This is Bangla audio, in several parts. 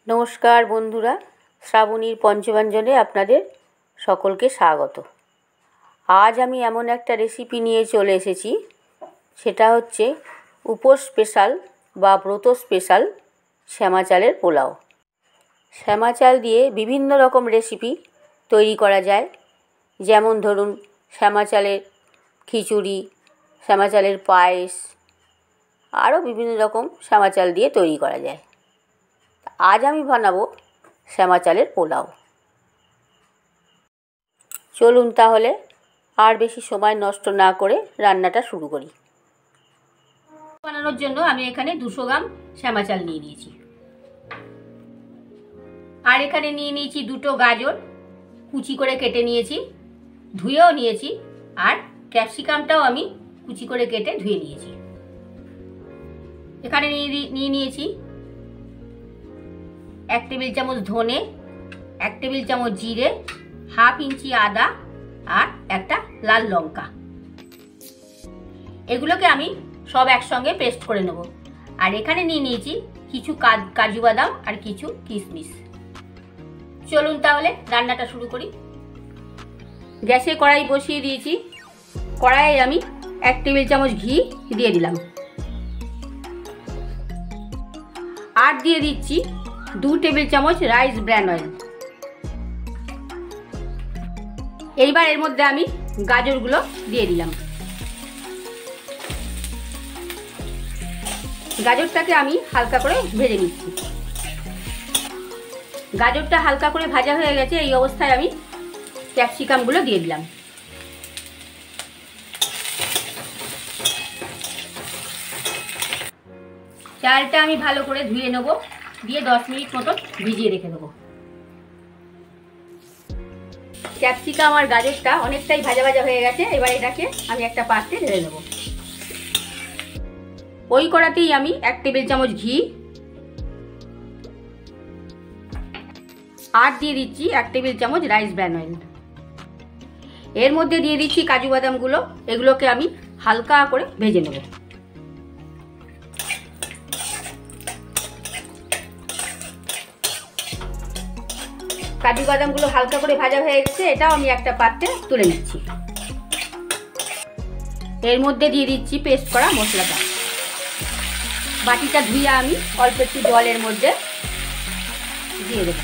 নমস্কার বন্ধুরা, শ্রাবণীর পঞ্চব্যঞ্জনে আপনাদের সকলকে স্বাগত। আজ আমি এমন একটা রেসিপি নিয়ে চলে এসেছি, সেটা হচ্ছে উপোস স্পেশাল বা ব্রত স্পেশাল শ্যামা চালের পোলাও। শ্যামা চাল দিয়ে বিভিন্ন রকম রেসিপি তৈরি করা যায়, যেমন ধরুন শ্যামা চালের খিচুড়ি, শ্যামা চালের পায়েস, আরও বিভিন্ন রকম শ্যামা চাল দিয়ে তৈরি করা যায়। আজ আমি বানাবো শ্যামা চালের পোলাও। চলুন তাহলে আর বেশি সময় নষ্ট না করে রান্নাটা শুরু করি। বানানোর জন্য আমি এখানে 200 গ্রাম শ্যামা চাল নিয়ে নিয়েছি, আর এখানে নিয়ে নিয়েছি 2টো গাজর কুচি করে কেটে নিয়েছি, ধুয়েও নিয়েছি, আর ক্যাপসিকামটাও আমি কুচি করে কেটে ধুয়ে নিয়েছি। এখানে নিয়ে নিয়েছি 1 টেবিল চামচ ধনে, 1 টেবিল চামচ জিরে, হাফ ইঞ্চি আদা আর একটা লাল লঙ্কা। এগুলোকে আমি সব একসঙ্গে পেস্ট করে নেব। আর এখানে নিয়ে নিয়েছি কিছু কাজু বাদাম আর কিছু কিশমিশ। চলুন তাহলে রান্নাটা শুরু করি। গ্যাসে কড়াই বসিয়ে দিয়েছি। কড়াইয়ে আমি 1 টেবিল চামচ ঘি দিয়ে দিলাম, আর দিয়ে দিচ্ছি 2 টেবিল চামচ রাইস ব্র্যান অয়েল। এইবার এর মধ্যে আমি গাজরগুলো দিয়ে দিলাম। গাজরটাকে আমি হালকা করে ভেজে নিচ্ছি। গাজরটা হালকা করে ভাজা হয়ে গেছে, এই অবস্থায় আমি ক্যাপসিকামগুলো দিয়ে দিলাম। চালটা আমি ভালো করে ধুয়ে নেব, দিয়ে 10 মিনিট মতো ভিজিয়ে রেখে দেবো। ক্যাপসিকাম আর গাজরটা অনেকটাই ভাজা ভাজা হয়ে গেছে। এবার এটাকে আমি একটা পাত্রে ঢেলে নেব। ওই কড়াতেই আমি 1 টেবিল চামচ ঘি আর দিয়ে দিচ্ছি 1 টেবিল চামচ রাইস ব্র্যান অয়েল। এর মধ্যে দিয়ে দিচ্ছি কাজু বাদামগুলো। এগুলোকে আমি হালকা করে ভেজে নেব। কাজু বাদামগুলো হালকা করে ভাজা হয়ে গেছে, এটাও আমি একটা পাত্রে তুলে নিচ্ছি। এর মধ্যে দিয়ে দিচ্ছি পেস্ট করা মশলাটা। বাটিটা ধুয়ে আমি অল্প একটু জলের মধ্যে দিয়ে দেব।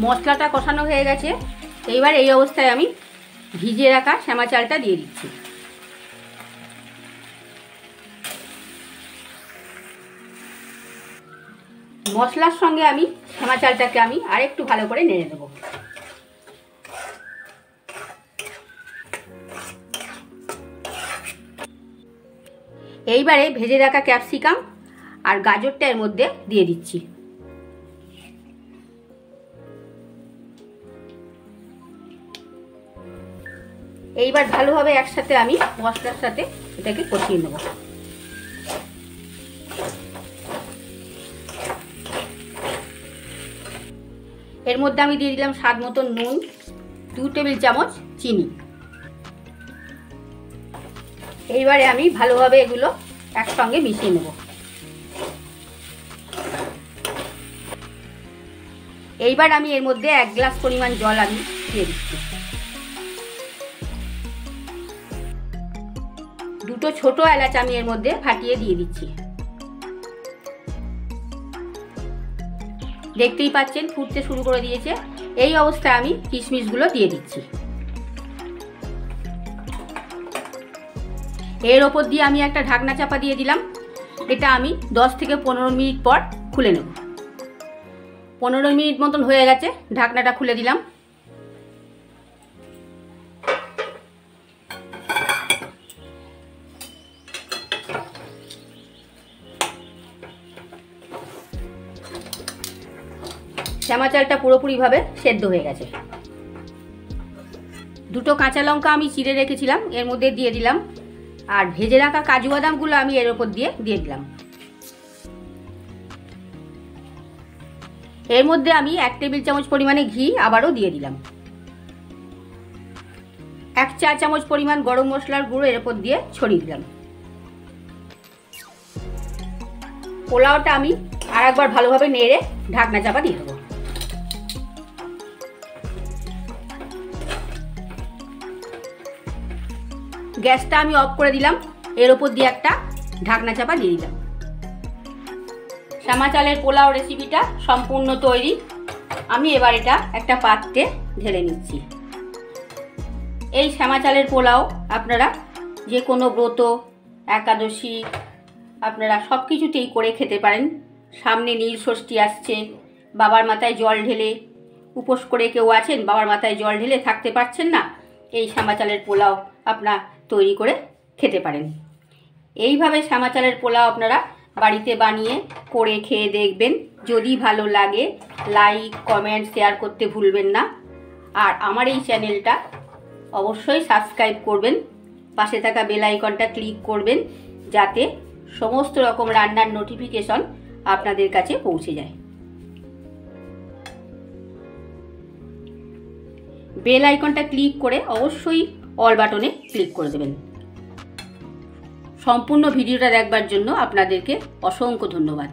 মশলাটা কষানো হয়ে গেছে। এইবার এই অবস্থায় আমি ভিজিয়ে রাখা শ্যামা চালটা দিয়ে দিচ্ছি। মশলার সঙ্গে আমি শ্যামা চালটাকে আমি আরেকটু ভালো করে নেড়ে দেব। এইবারে ভেজে রাখা ক্যাপসিকাম আর গাজরটা এর মধ্যে দিয়ে দিচ্ছি। এইবার ভালোভাবে একসাথে আমি মশলার সাথে এটাকে কষিয়ে নেব। এর মধ্যে আমি দিয়ে দিলাম স্বাদ মতো নুন, 2 টেবিল চামচ চিনি। এইবারে আমি ভালোভাবে এগুলো একসঙ্গে মিশিয়ে নেব। এইবার আমি এর মধ্যে 1 গ্লাস পরিমাণ জল আমি দিয়ে দিচ্ছি। 2টো ছোট এলাচ আমি এর মধ্যে ফাটিয়ে দিয়ে দিচ্ছি। দেখতেই পাচ্ছেন ফুটতে শুরু করে দিয়েছে। এই অবস্থায় আমি কিশমিশগুলো দিয়ে দিচ্ছি। এর ওপর দিয়ে আমি একটা ঢাকনা চাপা দিয়ে দিলাম। এটা আমি 10 থেকে 15 মিনিট পর খুলে নেব। 15 মিনিট মতন হয়ে গেছে, ঢাকনাটা খুলে দিলাম। শ্যামা চালটা পুরোপুরিভাবে সেদ্ধ হয়ে গেছে। 2টো কাঁচা লঙ্কা আমি চিড়ে রেখেছিলাম, এর মধ্যে দিয়ে দিলাম। আর ভেজে রাখা কাজু বাদামগুলো আমি এর ওপর দিয়ে দিলাম। এর মধ্যে আমি 1 টেবিল চামচ পরিমাণে ঘি আবারও দিয়ে দিলাম। 1 চা চামচ পরিমাণ গরম মশলার গুঁড়ো এর উপর দিয়ে ছড়িয়ে দিলাম। পোলাওটা আমি আর একবার ভালোভাবে নেড়ে ঢাকনা চাপা দিয়ে দেবো। গ্যাসটা আমি অফ করে দিলাম, এর উপর দিয়ে একটা ঢাকনা চাপা দিয়ে দিলাম। শ্যামা চালের পোলাও রেসিপিটা সম্পূর্ণ তৈরি। আমি এবার এটা একটা পাত্রে ঢেলে নিচ্ছি। এই শ্যামা চালের পোলাও আপনারা যে কোনো ব্রত, একাদশী, আপনারা সব কিছুতেই করে খেতে পারেন। সামনে নীল ষষ্ঠী আসছে, বাবার মাথায় জল ঢেলে উপোস করে কেউ আছেন, বাবার মাথায় জল ঢেলে থাকতে পারছেন না, এই শ্যামা চালের পোলাও আপনারা তৈরি করে খেতে পারেন। এইভাবে শ্যামা চালের পোলাও আপনারা বাড়িতে বানিয়ে করে খেয়ে দেখবেন। যদি ভালো লাগে লাইক, কমেন্ট, শেয়ার করতে ভুলবেন না। আর আমার এই চ্যানেলটা অবশ্যই সাবস্ক্রাইব করবেন, পাশে থাকা বেল আইকনটা ক্লিক করবেন যাতে সমস্ত রকম রান্নার নোটিফিকেশন আপনাদের কাছে পৌঁছে যায়। বেল আইকনটা ক্লিক করে অবশ্যই অল বাটনে ক্লিক করে দেবেন। সম্পূর্ণ ভিডিওটা দেখবার জন্য আপনাদেরকে অসংখ্য ধন্যবাদ।